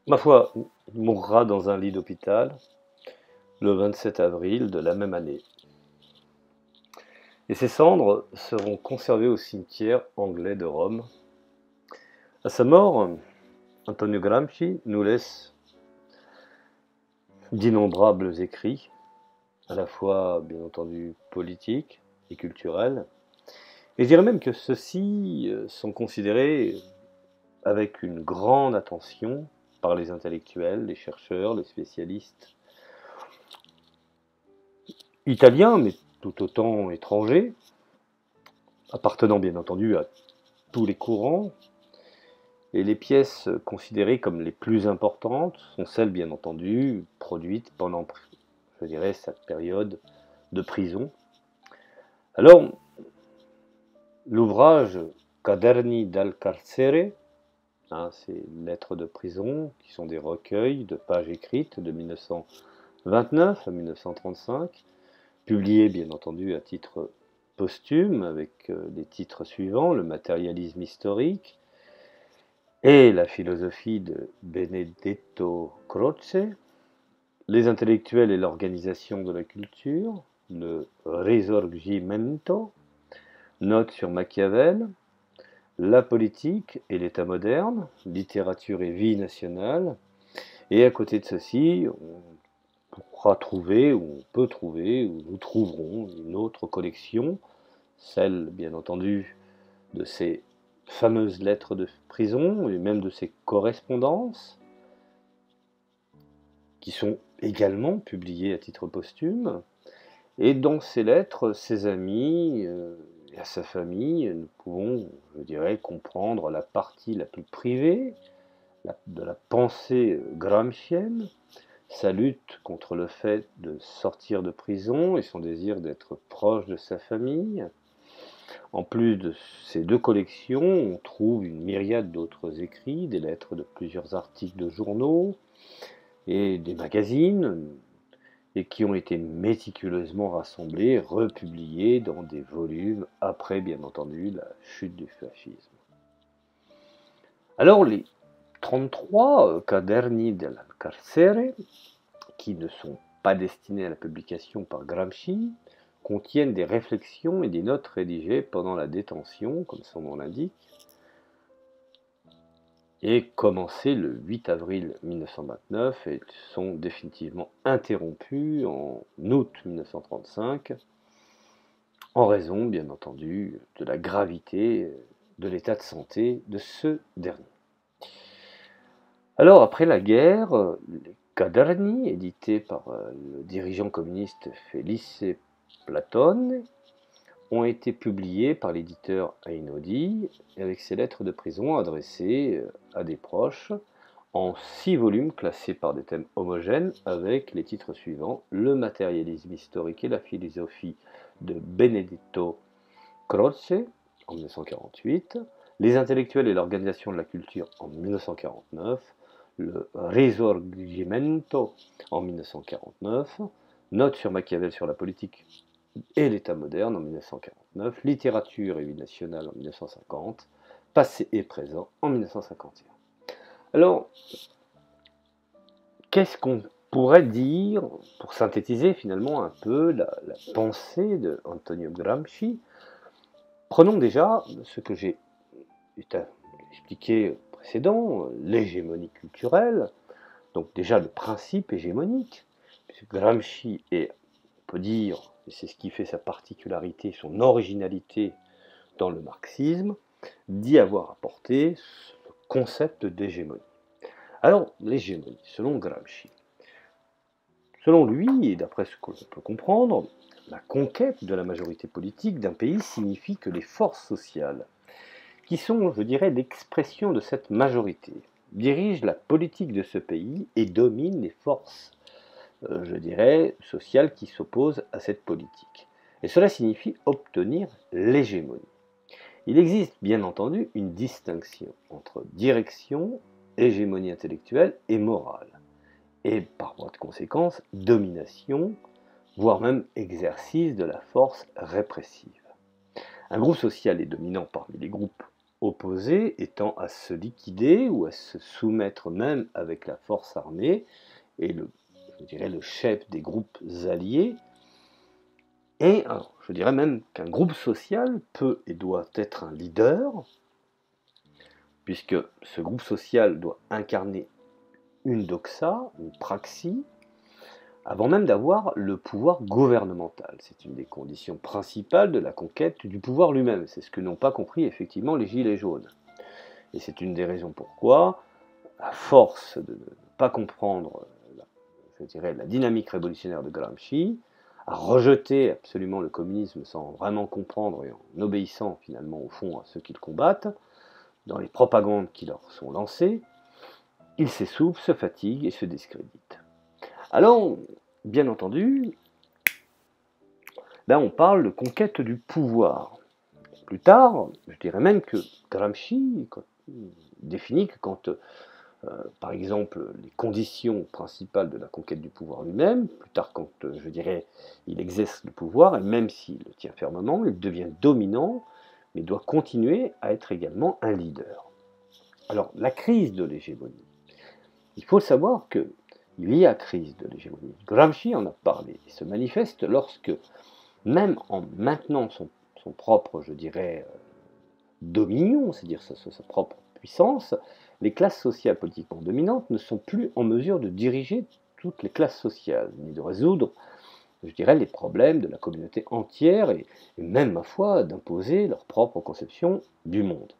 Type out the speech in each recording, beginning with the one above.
Ma foi, mourra dans un lit d'hôpital le 27 avril de la même année. Et ses cendres seront conservées au cimetière anglais de Rome. À sa mort, Antonio Gramsci nous laisse d'innombrables écrits, à la fois bien entendu politiques et culturels. Et je dirais même que ceux-ci sont considérés avec une grande attention par les intellectuels, les chercheurs, les spécialistes italiens, mais tout autant étrangers, appartenant bien entendu à tous les courants. Et les pièces considérées comme les plus importantes sont celles, bien entendu, produites pendant, je dirais, cette période de prison. Alors, l'ouvrage Quaderni dal carcere, ces lettres de prison, qui sont des recueils de pages écrites de 1929 à 1935, publiés bien entendu à titre posthume, avec les titres suivants: Le matérialisme historique et la philosophie de Benedetto Croce, Les intellectuels et l'organisation de la culture, le Risorgimento, Notes sur Machiavel, La politique et l'État moderne, littérature et vie nationale. Et à côté de ceci, on pourra trouver, ou on peut trouver, ou nous trouverons une autre collection, celle bien entendu de ces fameuses lettres de prison et même de ces correspondances qui sont également publiées à titre posthume. Et dans ces lettres, ses amis et à sa famille, nous pouvons, je dirais, comprendre la partie la plus privée de la pensée gramscienne, sa lutte contre le fait de sortir de prison et son désir d'être proche de sa famille. En plus de ces deux collections, on trouve une myriade d'autres écrits, des lettres de plusieurs articles de journaux et des magazines, et qui ont été méticuleusement rassemblés, republiés dans des volumes après, bien entendu, la chute du fascisme. Alors, les 33 Quaderni del Carcere, qui ne sont pas destinés à la publication par Gramsci, contiennent des réflexions et des notes rédigées pendant la détention, comme son nom l'indique, et commencées le 8 avril 1929 et sont définitivement interrompues en août 1935, en raison, bien entendu, de la gravité de l'état de santé de ce dernier. Alors, après la guerre, les Quaderni, édités par le dirigeant communiste Felice Platone, ont été publiés par l'éditeur Einaudi, avec ses lettres de prison adressées à des proches, en 6 volumes classés par des thèmes homogènes, avec les titres suivants: Le matérialisme historique et la philosophie de Benedetto Croce, en 1948, Les intellectuels et l'organisation de la culture, en 1949, le Risorgimento, en 1949, Notes sur Machiavel sur la politique et l'État moderne, en 1949, Littérature et vie nationale, en 1950, Passé et présent, en 1951. Alors, qu'est-ce qu'on pourrait dire pour synthétiser finalement un peu la pensée de Antonio Gramsci? Prenons déjà ce que j'ai expliqué précédent, l'hégémonie culturelle, donc déjà le principe hégémonique, puisque Gramsci est, on peut dire, et c'est ce qui fait sa particularité, son originalité dans le marxisme, d'y avoir apporté ce concept d'hégémonie. Alors, l'hégémonie, selon Gramsci, selon lui, et d'après ce que l'on peut comprendre, la conquête de la majorité politique d'un pays signifie que les forces sociales, qui sont, je dirais, l'expression de cette majorité, dirigent la politique de ce pays et dominent les forces, je dirais, sociales qui s'opposent à cette politique. Et cela signifie obtenir l'hégémonie. Il existe bien entendu une distinction entre direction, hégémonie intellectuelle et morale, et par voie de conséquence, domination, voire même exercice de la force répressive. Un groupe social est dominant parmi les groupes opposé étant à se liquider ou à se soumettre même avec la force armée et je dirais le chef des groupes alliés. Et alors, je dirais même qu'un groupe social peut et doit être un leader, puisque ce groupe social doit incarner une doxa, une praxis, avant même d'avoir le pouvoir gouvernemental. C'est une des conditions principales de la conquête du pouvoir lui-même. C'est ce que n'ont pas compris effectivement les Gilets jaunes. Et c'est une des raisons pourquoi, à force de ne pas comprendre, je dirais, la dynamique révolutionnaire de Gramsci, à rejeter absolument le communisme sans vraiment comprendre et en obéissant finalement au fond à ceux qui le combattent, dans les propagandes qui leur sont lancées, il s'essouffle, se fatigue et se discrédite. Alors, bien entendu, là on parle de conquête du pouvoir. Plus tard, je dirais même que Gramsci définit que quand, par exemple, les conditions principales de la conquête du pouvoir lui-même, plus tard quand, je dirais, il exerce le pouvoir, et même s'il le tient fermement, il devient dominant, mais doit continuer à être également un leader. Alors, la crise de l'hégémonie. Il faut savoir qu'il y a crise de l'hégémonie. Gramsci en a parlé. Il se manifeste lorsque, même en maintenant son propre, je dirais, dominion, c'est-à-dire sa propre puissance, les classes sociales politiquement dominantes ne sont plus en mesure de diriger toutes les classes sociales, ni de résoudre, je dirais, les problèmes de la communauté entière, et même, ma foi, d'imposer leur propre conception du monde.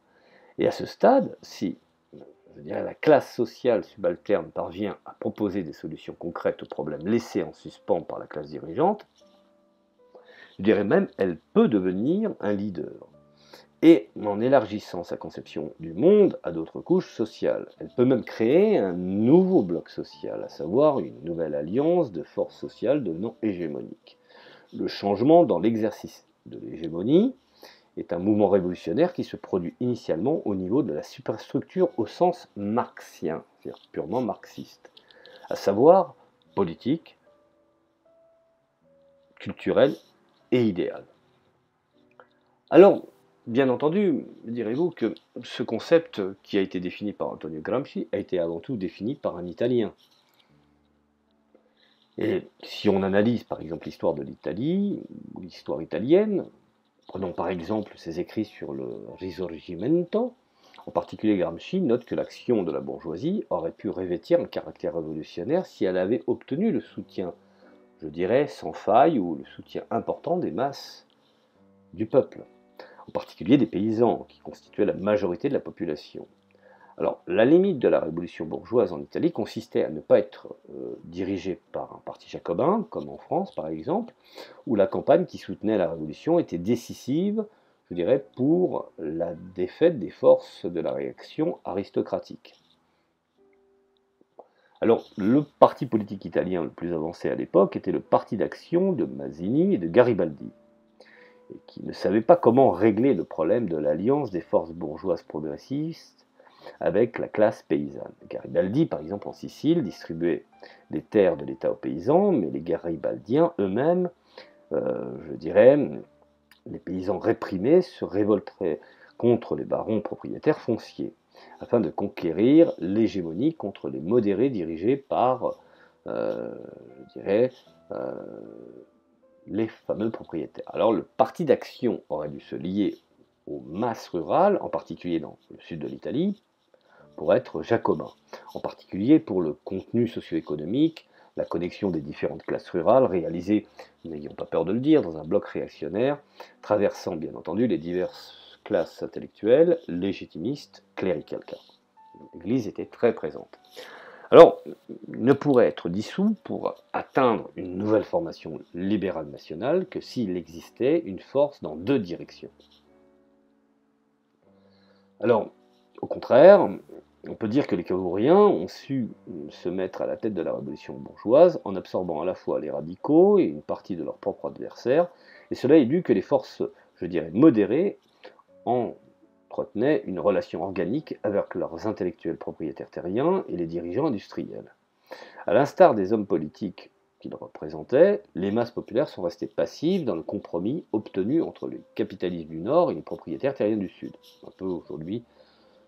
Et à ce stade, si je dirais, la classe sociale subalterne parvient à proposer des solutions concrètes aux problèmes laissés en suspens par la classe dirigeante, je dirais même elle peut devenir un leader. Et en élargissant sa conception du monde à d'autres couches sociales, elle peut même créer un nouveau bloc social, à savoir une nouvelle alliance de forces sociales devenant hégémoniques. Le changement dans l'exercice de l'hégémonie est un mouvement révolutionnaire qui se produit initialement au niveau de la superstructure au sens marxien, c'est-à-dire purement marxiste, à savoir politique, culturelle et idéale. Alors, bien entendu, direz-vous que ce concept qui a été défini par Antonio Gramsci a été avant tout défini par un Italien. Et si on analyse par exemple l'histoire de l'Italie, ou l'histoire italienne, prenons par exemple ses écrits sur le Risorgimento, en particulier Gramsci note que l'action de la bourgeoisie aurait pu revêtir un caractère révolutionnaire si elle avait obtenu le soutien, je dirais, sans faille ou le soutien important des masses du peuple, en particulier des paysans, qui constituaient la majorité de la population. Alors, la limite de la révolution bourgeoise en Italie consistait à ne pas être dirigée par un parti jacobin, comme en France par exemple, où la campagne qui soutenait la révolution était décisive, je dirais, pour la défaite des forces de la réaction aristocratique. Alors, le parti politique italien le plus avancé à l'époque était le Parti d'action de Mazzini et de Garibaldi, et qui ne savait pas comment régler le problème de l'alliance des forces bourgeoises progressistes avec la classe paysanne. Garibaldi, par exemple, en Sicile, distribuait les terres de l'État aux paysans, mais les garibaldiens eux-mêmes, je dirais, les paysans réprimés, se révolteraient contre les barons propriétaires fonciers, afin de conquérir l'hégémonie contre les modérés dirigés par, je dirais, les fameux propriétaires. Alors le parti d'action aurait dû se lier aux masses rurales, en particulier dans le sud de l'Italie, pour être jacobin, en particulier pour le contenu socio-économique, la connexion des différentes classes rurales réalisée, n'ayons pas peur de le dire, dans un bloc réactionnaire, traversant bien entendu les diverses classes intellectuelles, légitimistes, cléricales. L'Église était très présente. Alors, il ne pourrait être dissous pour atteindre une nouvelle formation libérale nationale que s'il existait une force dans deux directions. Alors, au contraire, on peut dire que les Cavouriens ont su se mettre à la tête de la révolution bourgeoise en absorbant à la fois les radicaux et une partie de leurs propres adversaires, et cela est dû que les forces, je dirais, modérées entretenaient une relation organique avec leurs intellectuels propriétaires terriens et les dirigeants industriels. À l'instar des hommes politiques qu'il représentait, les masses populaires sont restées passives dans le compromis obtenu entre les capitalistes du Nord et les propriétaires terriens du Sud. Un peu aujourd'hui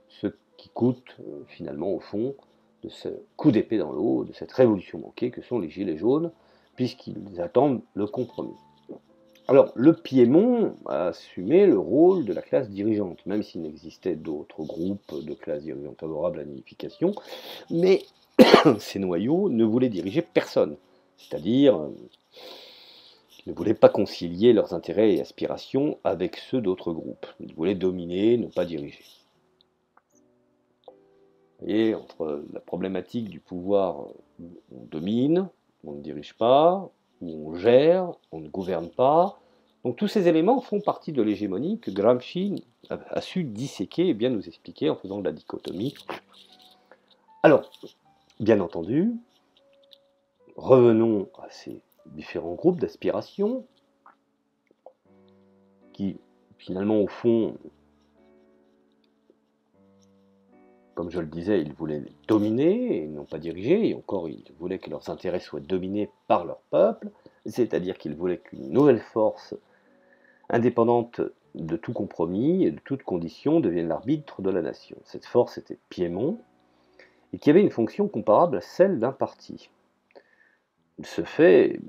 ce qui coûte finalement au fond de ce coup d'épée dans l'eau, de cette révolution manquée que sont les Gilets jaunes, puisqu'ils attendent le compromis. Alors, le Piémont a assumé le rôle de la classe dirigeante, même s'il n'existait d'autres groupes de classes dirigeantes favorables à l'unification, mais ces noyaux ne voulaient diriger personne, c'est-à-dire ne voulaient pas concilier leurs intérêts et aspirations avec ceux d'autres groupes. Ils voulaient dominer, ne pas diriger. Vous voyez, entre la problématique du pouvoir où on domine, on ne dirige pas, où on gère, on ne gouverne pas. Donc tous ces éléments font partie de l'hégémonie que Gramsci a su disséquer et bien nous expliquer en faisant de la dichotomie. Alors, bien entendu, revenons à ces différents groupes d'aspiration qui, finalement, au fond, comme je le disais, ils voulaient dominer et non pas diriger, et encore ils voulaient que leurs intérêts soient dominés par leur peuple, c'est-à-dire qu'ils voulaient qu'une nouvelle force indépendante de tout compromis et de toute condition devienne l'arbitre de la nation. Cette force était Piémont, et qui avait une fonction comparable à celle d'un parti. Ce fait,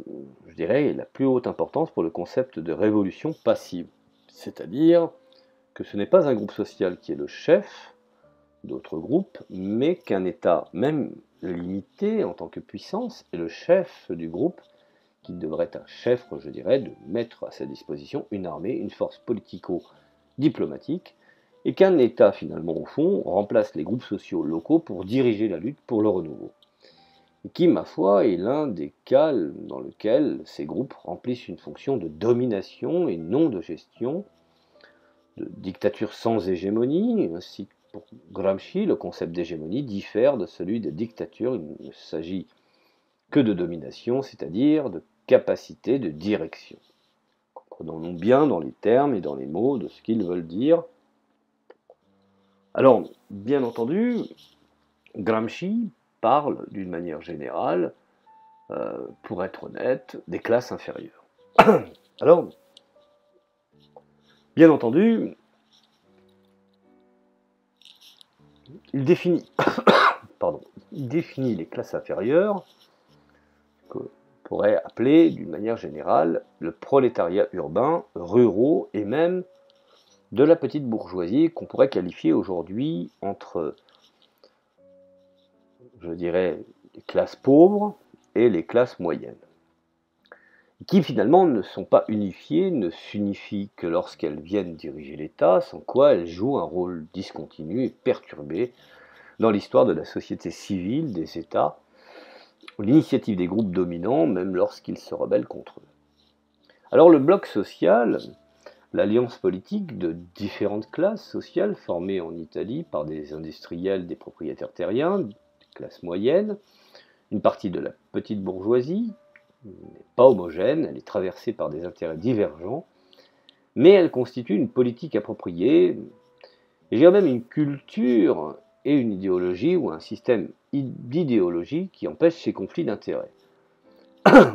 je dirais, la plus haute importance pour le concept de révolution passive, c'est-à-dire que ce n'est pas un groupe social qui est le chef d'autres groupes, mais qu'un État, même limité en tant que puissance, est le chef du groupe, qui devrait être un chef, je dirais, de mettre à sa disposition une armée, une force politico-diplomatique, et qu'un État, finalement, au fond, remplace les groupes sociaux locaux pour diriger la lutte pour le renouveau. Et qui, ma foi, est l'un des cas dans lesquels ces groupes remplissent une fonction de domination et non de gestion, de dictature sans hégémonie, ainsi que pour Gramsci, le concept d'hégémonie diffère de celui de dictature. Il ne s'agit que de domination, c'est-à-dire de capacité de direction. Comprenons-nous bien dans les termes et dans les mots de ce qu'ils veulent dire. Alors, bien entendu, Gramsci parle d'une manière générale, pour être honnête, des classes inférieures. Alors, bien entendu, il définit les classes inférieures qu'on pourrait appeler d'une manière générale le prolétariat urbain, ruraux et même de la petite bourgeoisie qu'on pourrait qualifier aujourd'hui entre, je dirais, les classes pauvres et les classes moyennes, qui finalement ne sont pas unifiées, ne s'unifient que lorsqu'elles viennent diriger l'État, sans quoi elles jouent un rôle discontinu et perturbé dans l'histoire de la société civile, des États, l'initiative des groupes dominants, même lorsqu'ils se rebellent contre eux. Alors le bloc social, l'alliance politique de différentes classes sociales formée en Italie par des industriels, des propriétaires terriens, des classes moyennes, une partie de la petite bourgeoisie, n'est pas homogène, elle est traversée par des intérêts divergents, mais elle constitue une politique appropriée, et j'ai même une culture et une idéologie ou un système d'idéologie qui empêche ces conflits d'intérêts.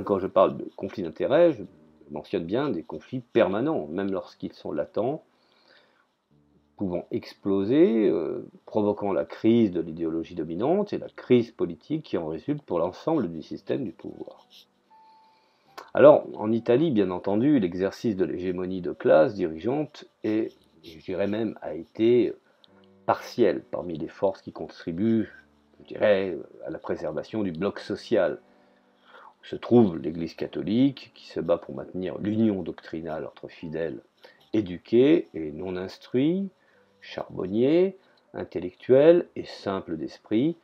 Quand je parle de conflits d'intérêts, je mentionne bien des conflits permanents, même lorsqu'ils sont latents, pouvant exploser, provoquant la crise de l'idéologie dominante et la crise politique qui en résulte pour l'ensemble du système du pouvoir. Alors, en Italie, bien entendu, l'exercice de l'hégémonie de classe dirigeante est, je dirais même, a été partiel parmi les forces qui contribuent, je dirais, à la préservation du bloc social. Où se trouve l'Église catholique, qui se bat pour maintenir l'union doctrinale entre fidèles éduqués et non instruits, charbonniers, intellectuels et simples d'esprit,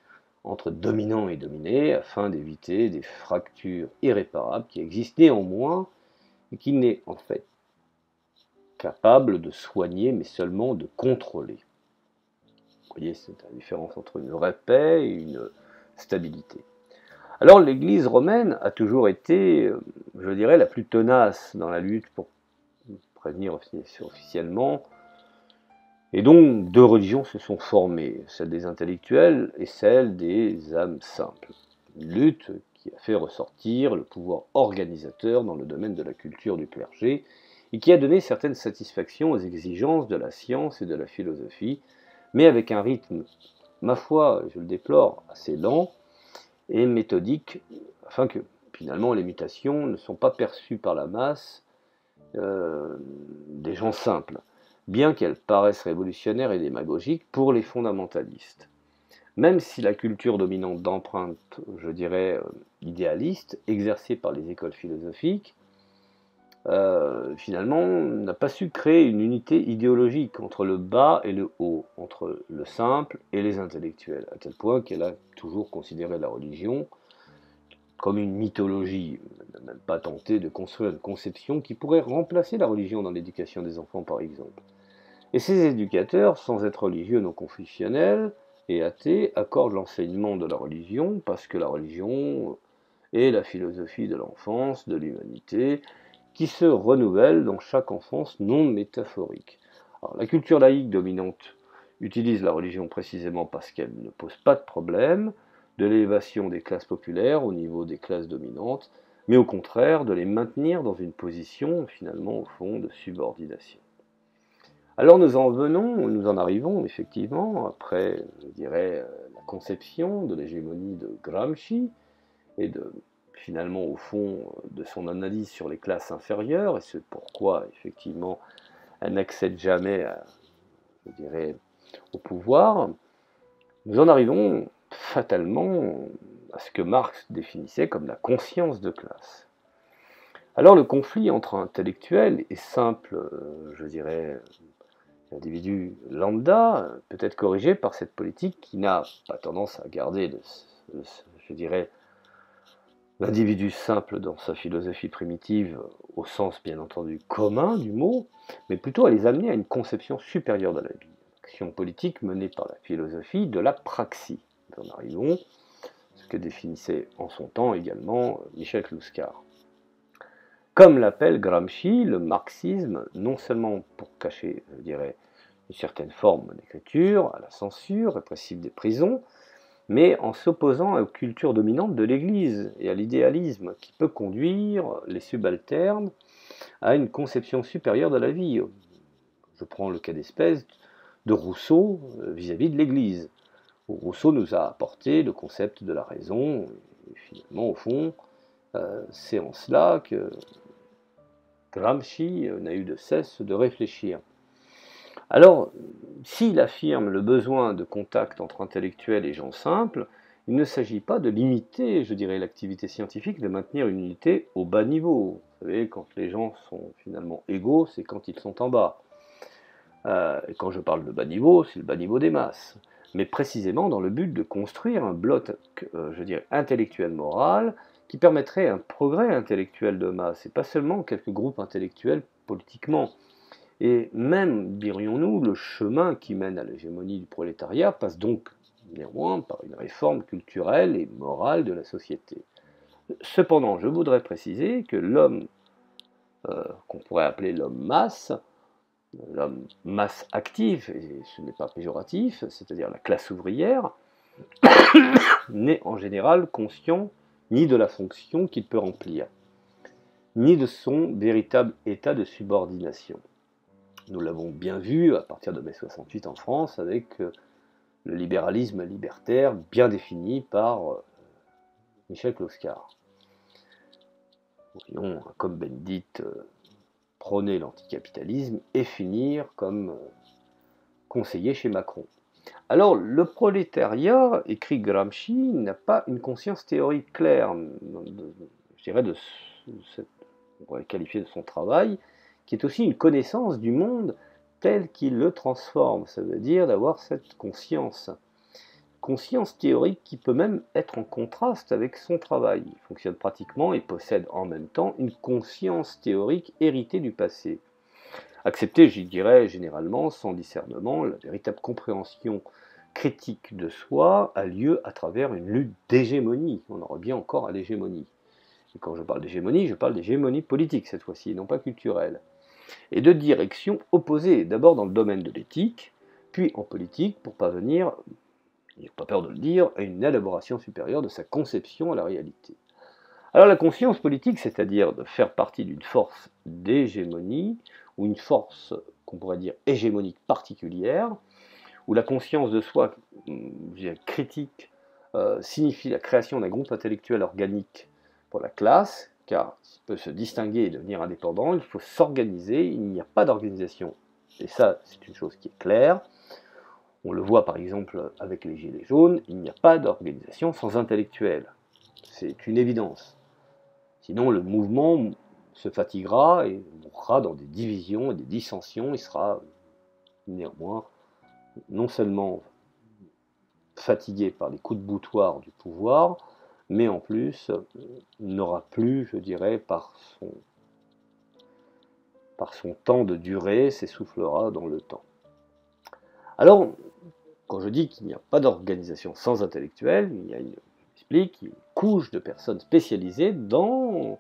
entre dominants et dominés, afin d'éviter des fractures irréparables qui existent néanmoins et qui n'est en fait capable de soigner, mais seulement de contrôler. Vous voyez, c'est la différence entre une vraie paix et une stabilité. Alors l'Église romaine a toujours été, je dirais, la plus tenace dans la lutte pour prévenir officiellement. Et donc deux religions se sont formées, celle des intellectuels et celle des âmes simples. Une lutte qui a fait ressortir le pouvoir organisateur dans le domaine de la culture du clergé, et qui a donné certaines satisfactions aux exigences de la science et de la philosophie, mais avec un rythme, ma foi, je le déplore, assez lent et méthodique, afin que finalement les mutations ne sont pas perçues par la masse des gens simples, bien qu'elles paraissent révolutionnaires et démagogiques pour les fondamentalistes. Même si la culture dominante d'empreinte, je dirais, idéaliste, exercée par les écoles philosophiques, finalement, n'a pas su créer une unité idéologique entre le bas et le haut, entre le simple et les intellectuels, à tel point qu'elle a toujours considéré la religion comme une mythologie, n'a même pas tenté de construire une conception qui pourrait remplacer la religion dans l'éducation des enfants, par exemple. Et ces éducateurs, sans être religieux non confessionnels et athées, accordent l'enseignement de la religion parce que la religion est la philosophie de l'enfance, de l'humanité, qui se renouvelle dans chaque enfance non métaphorique. Alors, la culture laïque dominante utilise la religion précisément parce qu'elle ne pose pas de problème de l'élévation des classes populaires au niveau des classes dominantes, mais au contraire de les maintenir dans une position finalement au fond de subordination. Alors nous en arrivons effectivement, après, je dirais, la conception de l'hégémonie de Gramsci, et finalement au fond de son analyse sur les classes inférieures, et c'est pourquoi effectivement elle n'accède jamais je dirais, au pouvoir, nous en arrivons fatalement à ce que Marx définissait comme la conscience de classe. Alors le conflit entre intellectuels et simple, je dirais, individu lambda, peut être corrigé par cette politique qui n'a pas tendance à garder, je dirais, l'individu simple dans sa philosophie primitive, au sens bien entendu commun du mot, mais plutôt à les amener à une conception supérieure de la vie. Action politique menée par la philosophie de la praxis. Nous en arrivons, ce que définissait en son temps également Michel Clouscar. Comme l'appelle Gramsci, le marxisme, non seulement pour cacher, je dirais, une certaine forme d'écriture, à la censure répressive des prisons, mais en s'opposant aux cultures dominantes de l'Église et à l'idéalisme qui peut conduire les subalternes à une conception supérieure de la vie. Je prends le cas d'espèce de Rousseau vis-à-vis de l'Église. Rousseau nous a apporté le concept de la raison, et finalement, au fond, c'est en cela que Gramsci n'a eu de cesse de réfléchir. Alors, s'il affirme le besoin de contact entre intellectuels et gens simples, il ne s'agit pas de limiter, je dirais, l'activité scientifique, de maintenir une unité au bas niveau. Vous savez, quand les gens sont finalement égaux, c'est quand ils sont en bas. Et quand je parle de bas niveau, c'est le bas niveau des masses. Mais précisément dans le but de construire un bloc, je dirais, intellectuel moral, qui permettrait un progrès intellectuel de masse, et pas seulement quelques groupes intellectuels politiquement. Et même, dirions-nous, le chemin qui mène à l'hégémonie du prolétariat passe donc néanmoins par une réforme culturelle et morale de la société. Cependant, je voudrais préciser que l'homme, qu'on pourrait appeler l'homme masse active, et ce n'est pas péjoratif, c'est-à-dire la classe ouvrière, n'est en général conscient ni de la fonction qu'il peut remplir, ni de son véritable état de subordination. Nous l'avons bien vu à partir de mai 68 en France avec le libéralisme libertaire bien défini par Michel Clouscar. Pourrions, comme Bendit, prôner l'anticapitalisme et finir comme conseiller chez Macron. Alors, le prolétariat, écrit Gramsci, n'a pas une conscience théorique claire, je dirais, on pourrait qualifier de son travail, qui est aussi une connaissance du monde tel qu'il le transforme. Ça veut dire d'avoir cette conscience théorique qui peut même être en contraste avec son travail. Il fonctionne pratiquement et possède en même temps une conscience théorique héritée du passé. Acceptée, j'y dirais, généralement, sans discernement, la véritable compréhension critique de soi a lieu à travers une lutte d'hégémonie. On en revient encore à l'hégémonie. Et quand je parle d'hégémonie, je parle d'hégémonie politique cette fois-ci, non pas culturelle. Et de directions opposées, d'abord dans le domaine de l'éthique, puis en politique, pour parvenir, il n'y a pas peur de le dire, à une élaboration supérieure de sa conception à la réalité. Alors la conscience politique, c'est-à-dire de faire partie d'une force d'hégémonie, ou une force qu'on pourrait dire hégémonique particulière, où la conscience de soi critique signifie la création d'un groupe intellectuel organique pour la classe, car s'il peut se distinguer et devenir indépendant, il faut s'organiser, il n'y a pas d'organisation. Et ça, c'est une chose qui est claire. On le voit par exemple avec les Gilets jaunes, il n'y a pas d'organisation sans intellectuels. C'est une évidence. Sinon, le mouvement se fatiguera et mourra dans des divisions et des dissensions. Il sera néanmoins non seulement fatigué par les coups de boutoir du pouvoir, mais en plus n'aura plus, je dirais, par son temps de durée, s'essoufflera dans le temps. Alors, quand je dis qu'il n'y a pas d'organisation sans intellectuels, il y a une couche de personnes spécialisées dans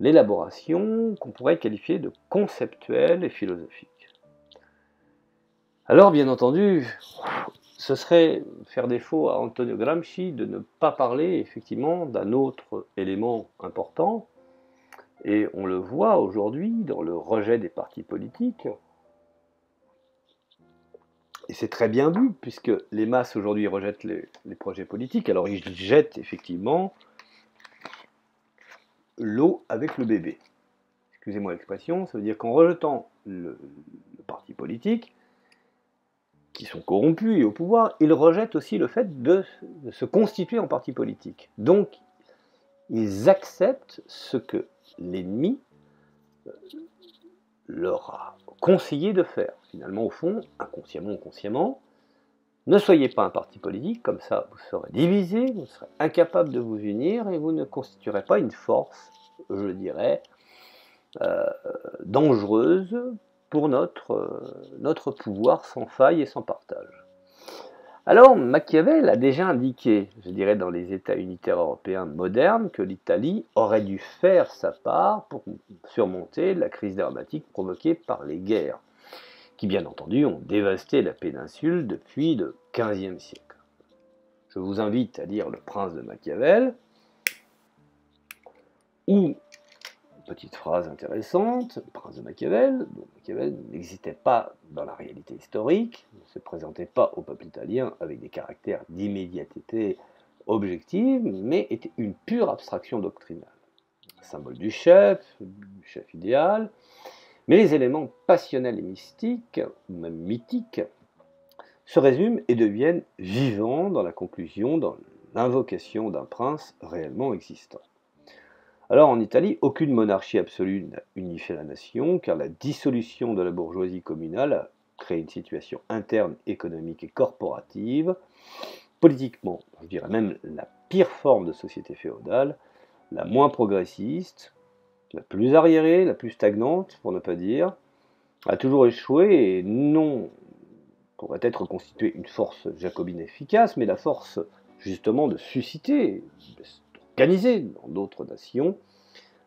l'élaboration qu'on pourrait qualifier de conceptuelle et philosophique. Alors, bien entendu, ce serait faire défaut à Antonio Gramsci de ne pas parler effectivement d'un autre élément important, et on le voit aujourd'hui dans le rejet des partis politiques, et c'est très bien vu, puisque les masses aujourd'hui rejettent les projets politiques, alors ils jettent effectivement l'eau avec le bébé. Excusez-moi l'expression, ça veut dire qu'en rejetant le parti politique, qui sont corrompus et au pouvoir, ils rejettent aussi le fait de se constituer en parti politique. Donc, ils acceptent ce que l'ennemi leur a conseillé de faire. Finalement, au fond, inconsciemment ou consciemment, ne soyez pas un parti politique, comme ça vous serez divisé, vous serez incapable de vous unir et vous ne constituerez pas une force, je dirais, dangereuse pour notre pouvoir sans faille et sans partage. Alors, Machiavel a déjà indiqué, je dirais dans les États unitaires européens modernes, que l'Italie aurait dû faire sa part pour surmonter la crise dramatique provoquée par les guerres, qui bien entendu ont dévasté la péninsule depuis le XVe siècle. Je vous invite à lire Le Prince de Machiavel, où, petite phrase intéressante, Le Prince de Machiavel, donc Machiavel n'existait pas dans la réalité historique, ne se présentait pas au peuple italien avec des caractères d'immédiateté objective, mais était une pure abstraction doctrinale. Symbole du chef idéal, mais les éléments passionnels et mystiques, ou même mythiques, se résument et deviennent vivants dans la conclusion, dans l'invocation d'un prince réellement existant. Alors en Italie, aucune monarchie absolue n'a unifié la nation, car la dissolution de la bourgeoisie communale a créé une situation interne, économique et corporative, politiquement, je dirais même la pire forme de société féodale, la moins progressiste, la plus arriérée, la plus stagnante, pour ne pas dire, a toujours échoué et non pourrait être constituée une force jacobine efficace, mais la force justement de susciter, d'organiser dans d'autres nations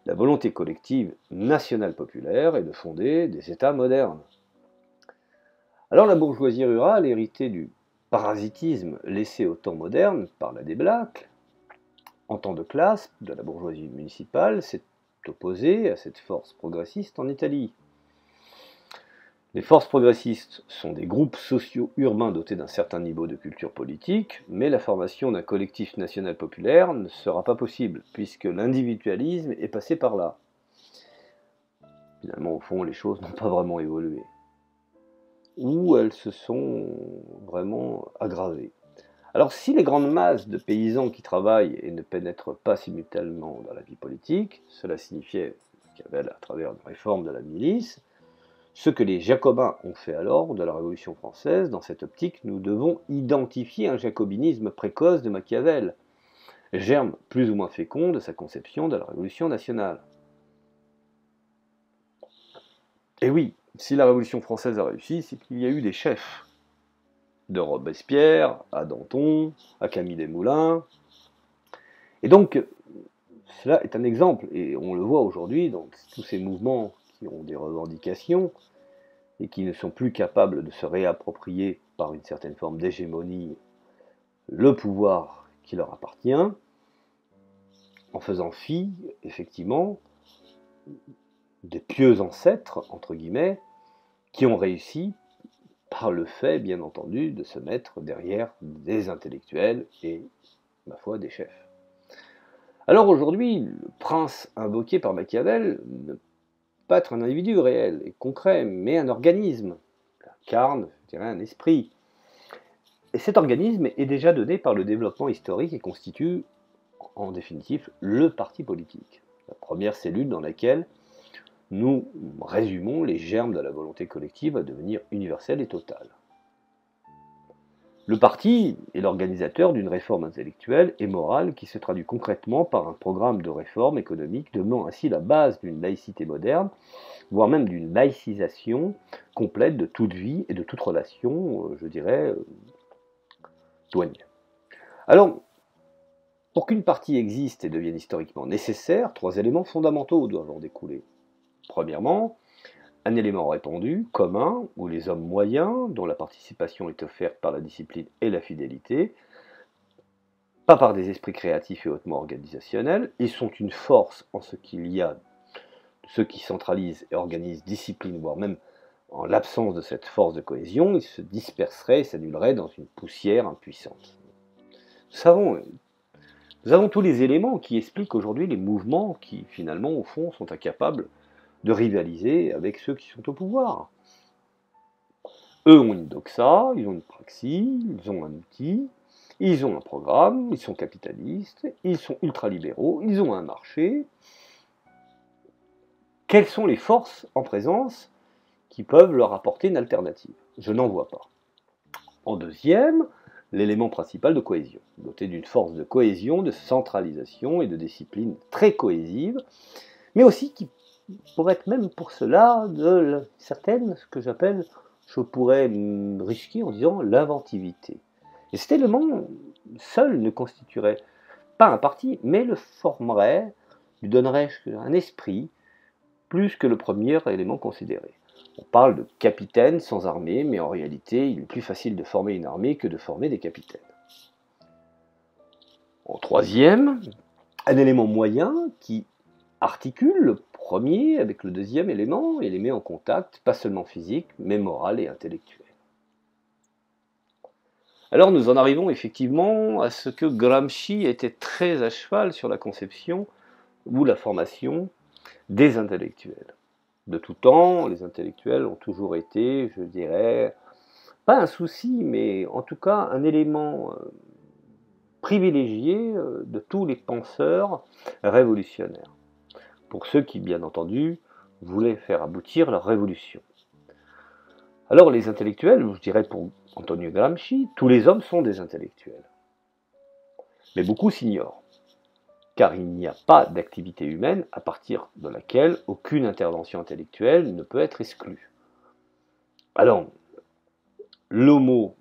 la volonté collective nationale populaire et de fonder des États modernes. Alors la bourgeoisie rurale, héritée du parasitisme laissé au temps moderne par la débâcle, en temps de classe de la bourgeoisie municipale, s'est opposée à cette force progressiste en Italie. Les forces progressistes sont des groupes sociaux urbains dotés d'un certain niveau de culture politique, mais la formation d'un collectif national populaire ne sera pas possible, puisque l'individualisme est passé par là. Finalement, au fond, les choses n'ont pas vraiment évolué. Ou elles se sont vraiment aggravées. Alors, si les grandes masses de paysans qui travaillent et ne pénètrent pas simultanément dans la vie politique, cela signifiait qu'il y avait à travers une réforme de la milice, ce que les Jacobins ont fait alors de la Révolution française, dans cette optique, nous devons identifier un jacobinisme précoce de Machiavel, germe plus ou moins fécond de sa conception de la Révolution nationale. Et oui, si la Révolution française a réussi, c'est qu'il y a eu des chefs, de Robespierre à Danton, à Camille Desmoulins. Et donc, cela est un exemple, et on le voit aujourd'hui dans tous ces mouvements qui ont des revendications, et qui ne sont plus capables de se réapproprier par une certaine forme d'hégémonie le pouvoir qui leur appartient. en faisant fi, effectivement, des pieux ancêtres, entre guillemets, qui ont réussi, par le fait, bien entendu, de se mettre derrière des intellectuels et, ma foi, des chefs. Alors aujourd'hui, le prince invoqué par Machiavel ne peut pas être un individu réel et concret, mais un organisme, qui incarne, je dirais, un esprit. Et cet organisme est déjà donné par le développement historique et constitue, en définitive, le parti politique. La première cellule dans laquelle nous résumons les germes de la volonté collective à devenir universelle et totale. Le parti est l'organisateur d'une réforme intellectuelle et morale qui se traduit concrètement par un programme de réforme économique devenant ainsi la base d'une laïcité moderne, voire même d'une laïcisation complète de toute vie et de toute relation, je dirais, douanière. Alors, pour qu'une partie existe et devienne historiquement nécessaire, 3 éléments fondamentaux doivent en découler. Premièrement, un élément répandu, commun, où les hommes moyens, dont la participation est offerte par la discipline et la fidélité, pas par des esprits créatifs et hautement organisationnels, ils sont une force en ce qu'il y a ceux qui centralisent et organisent discipline, voire même en l'absence de cette force de cohésion, ils se disperseraient et s'annuleraient dans une poussière impuissante. Nous avons tous les éléments qui expliquent aujourd'hui les mouvements qui, finalement, au fond, sont incapables de rivaliser avec ceux qui sont au pouvoir. Eux ont une doxa, ils ont une praxis, ils ont un outil, ils ont un programme, ils sont capitalistes, ils sont ultralibéraux, ils ont un marché. Quelles sont les forces en présence qui peuvent leur apporter une alternative? Je n'en vois pas. En deuxième, l'élément principal de cohésion, doté d'une force de cohésion, de centralisation et de discipline très cohésive, mais aussi qui pourrait être même pour cela de certaines, ce que j'appelle, je pourrais risquer en disant l'inventivité. Et cet élément seul ne constituerait pas un parti, mais le formerait, lui donnerait un esprit, plus que le premier élément considéré. On parle de capitaine sans armée, mais en réalité, il est plus facile de former une armée que de former des capitaines. En troisième, un élément moyen qui articule le premier avec le deuxième élément et les met en contact, pas seulement physique, mais moral et intellectuel. Alors nous en arrivons effectivement à ce que Gramsci était très à cheval sur la conception ou la formation des intellectuels. De tout temps, les intellectuels ont toujours été, je dirais, pas un souci, mais en tout cas un élément privilégié de tous les penseurs révolutionnaires. Pour ceux qui, bien entendu, voulaient faire aboutir leur révolution. Alors les intellectuels, je dirais pour Antonio Gramsci, tous les hommes sont des intellectuels. Mais beaucoup s'ignorent, car il n'y a pas d'activité humaine à partir de laquelle aucune intervention intellectuelle ne peut être exclue. Alors, l'homo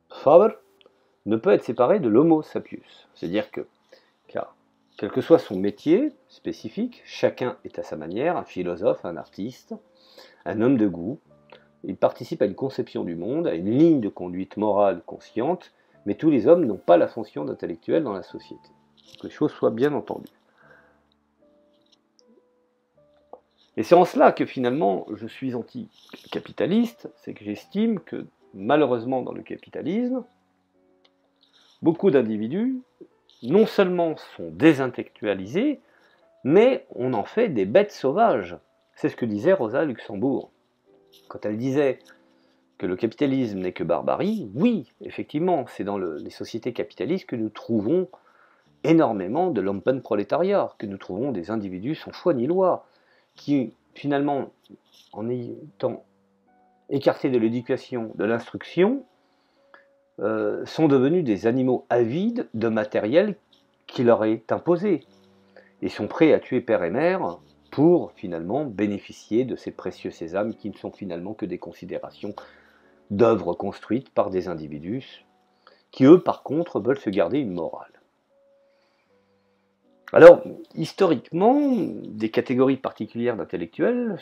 faber ne peut être séparé de l'homo sapiens, c'est-à-dire que, car quel que soit son métier spécifique, chacun est à sa manière un philosophe, un artiste, un homme de goût. Il participe à une conception du monde, à une ligne de conduite morale consciente, mais tous les hommes n'ont pas la fonction d'intellectuel dans la société. Que les choses soient bien entendues. Et c'est en cela que finalement je suis anticapitaliste, c'est que j'estime que malheureusement dans le capitalisme, beaucoup d'individus non seulement sont désintellectualisés, mais on en fait des bêtes sauvages. C'est ce que disait Rosa Luxembourg. Quand elle disait que le capitalisme n'est que barbarie, oui, effectivement, c'est dans les sociétés capitalistes que nous trouvons énormément de lumpenprolétariat, que nous trouvons des individus sans foi ni loi, qui finalement, en étant écartés de l'éducation, de l'instruction, sont devenus des animaux avides de matériel qui leur est imposé, et sont prêts à tuer père et mère pour finalement bénéficier de ces précieux sésames qui ne sont finalement que des considérations d'œuvres construites par des individus qui, eux, par contre, veulent se garder une morale. Alors, historiquement, des catégories particulières d'intellectuels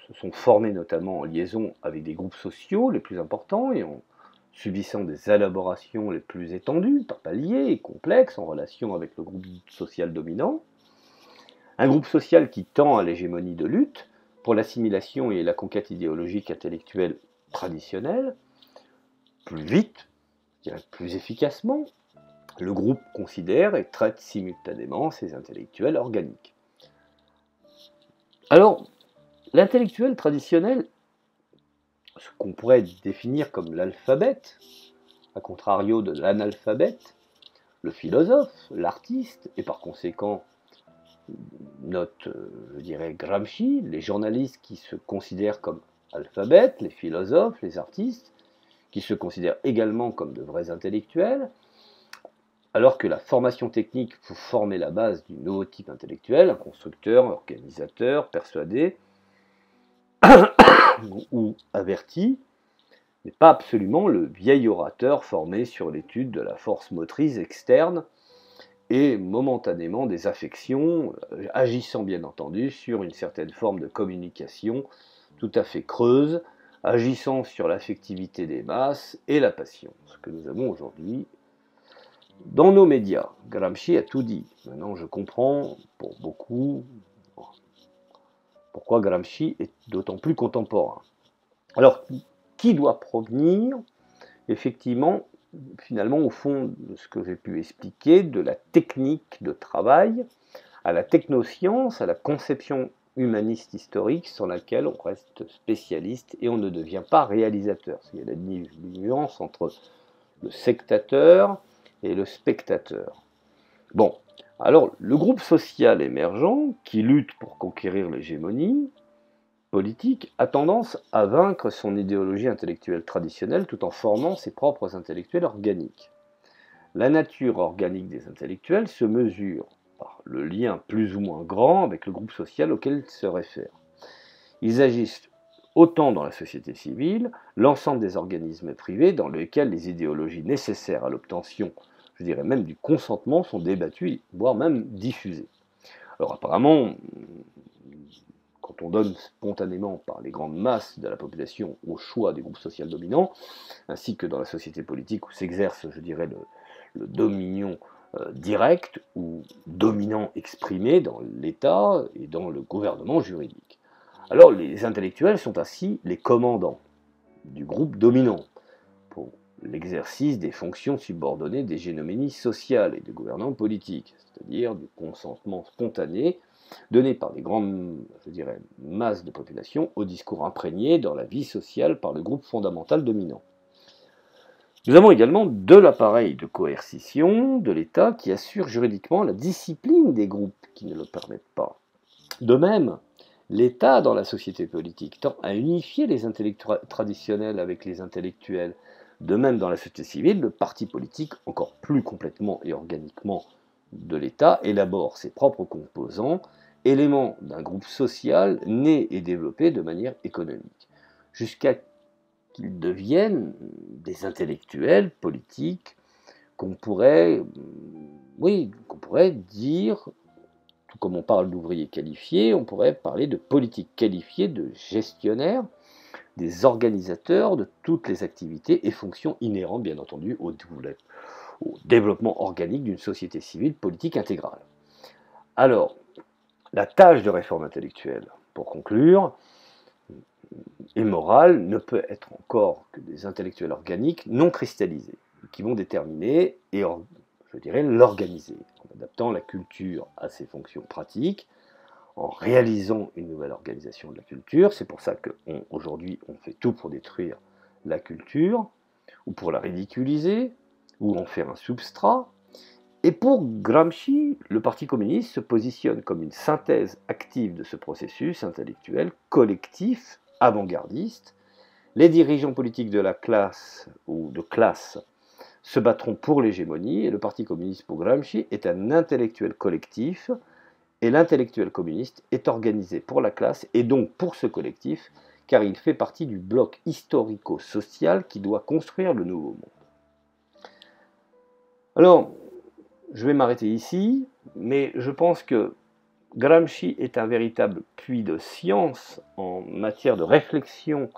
se sont formées notamment en liaison avec des groupes sociaux les plus importants et ont subissant des élaborations les plus étendues, par paliers et complexes, en relation avec le groupe social dominant. Un groupe social qui tend à l'hégémonie de lutte pour l'assimilation et la conquête idéologique intellectuelle traditionnelle, plus vite, je dirais plus efficacement, le groupe considère et traite simultanément ses intellectuels organiques. Alors, l'intellectuel traditionnel, ce qu'on pourrait définir comme l'alphabète, à contrario de l'analphabète, le philosophe, l'artiste, et par conséquent, note, je dirais, Gramsci, les journalistes qui se considèrent comme alphabètes, les philosophes, les artistes, qui se considèrent également comme de vrais intellectuels, alors que la formation technique pour former la base du nouveau type intellectuel, un constructeur, un organisateur, persuadé ou averti, n'est pas absolument le vieil orateur formé sur l'étude de la force motrice externe et momentanément des affections, agissant bien entendu sur une certaine forme de communication tout à fait creuse, agissant sur l'affectivité des masses et la passion, ce que nous avons aujourd'hui dans nos médias. Gramsci a tout dit. Maintenant, je comprends pour beaucoup pourquoi Gramsci est d'autant plus contemporain. Alors, qui doit provenir, effectivement, finalement, au fond de ce que j'ai pu expliquer, de la technique de travail à la technoscience, à la conception humaniste historique sur laquelle on reste spécialiste et on ne devient pas réalisateur. Il y a la nuance entre le sectateur et le spectateur. Bon, alors le groupe social émergent qui lutte pour conquérir l'hégémonie politique a tendance à vaincre son idéologie intellectuelle traditionnelle tout en formant ses propres intellectuels organiques. La nature organique des intellectuels se mesure par le lien plus ou moins grand avec le groupe social auquel ils se réfèrent. Ils agissent autant dans la société civile, l'ensemble des organismes privés dans lesquels les idéologies nécessaires à l'obtention, je dirais même du consentement, sont débattues, voire même diffusées. Alors apparemment, quand on donne spontanément par les grandes masses de la population au choix des groupes sociaux dominants, ainsi que dans la société politique où s'exerce, je dirais, le dominion direct ou dominant exprimé dans l'État et dans le gouvernement juridique. Alors les intellectuels sont ainsi les commandants du groupe dominant pour l'exercice des fonctions subordonnées des génomonies sociales et de gouvernement politique, c'est-à-dire du consentement spontané donné par les grandes, je dirais, masses de population au discours imprégné dans la vie sociale par le groupe fondamental dominant. Nous avons également de l'appareil de coercition de l'État qui assure juridiquement la discipline des groupes qui ne le permettent pas. De même, l'État dans la société politique tend à unifier les intellectuels traditionnels avec les intellectuels. De même, dans la société civile, le parti politique, encore plus complètement et organiquement de l'État, élabore ses propres composants, éléments d'un groupe social né et développé de manière économique, jusqu'à qu'ils deviennent des intellectuels politiques qu'on pourrait dire, tout comme on parle d'ouvriers qualifiés, on pourrait parler de politiques qualifiées, de gestionnaires, des organisateurs de toutes les activités et fonctions inhérentes, bien entendu, au développement organique d'une société civile politique intégrale. Alors, la tâche de réforme intellectuelle, pour conclure, et morale, ne peut être encore que des intellectuels organiques non cristallisés, qui vont déterminer et, je dirais, l'organiser, en adaptant la culture à ses fonctions pratiques, en réalisant une nouvelle organisation de la culture. C'est pour ça qu'aujourd'hui, on fait tout pour détruire la culture, ou pour la ridiculiser, ou en faire un substrat. Et pour Gramsci, le Parti communiste se positionne comme une synthèse active de ce processus intellectuel collectif, avant-gardiste. Les dirigeants politiques de la classe ou de classe se battront pour l'hégémonie, et le Parti communiste pour Gramsci est un intellectuel collectif, et l'intellectuel communiste est organisé pour la classe et donc pour ce collectif, car il fait partie du bloc historico-social qui doit construire le nouveau monde. Alors, je vais m'arrêter ici, mais je pense que Gramsci est un véritable puits de science en matière de réflexion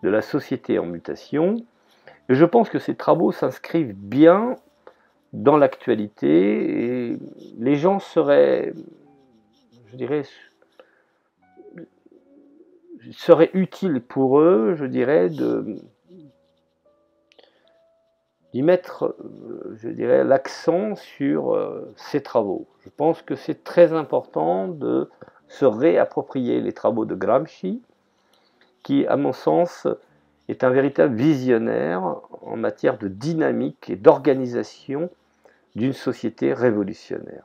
de la société en mutation, Et je pense que ces travaux s'inscrivent bien dans l'actualité et les gens seraient, je dirais, serait utile pour eux, je dirais, d'y mettre, je dirais, l'accent sur ces travaux. Je pense que c'est très important de se réapproprier les travaux de Gramsci, qui, à mon sens, est un véritable visionnaire en matière de dynamique et d'organisation d'une société révolutionnaire.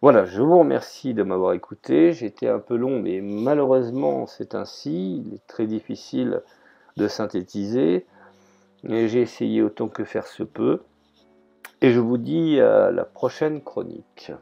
Voilà, je vous remercie de m'avoir écouté. J'ai été un peu long, mais malheureusement, c'est ainsi. Il est très difficile de synthétiser. Mais j'ai essayé autant que faire se peut. Et je vous dis à la prochaine chronique.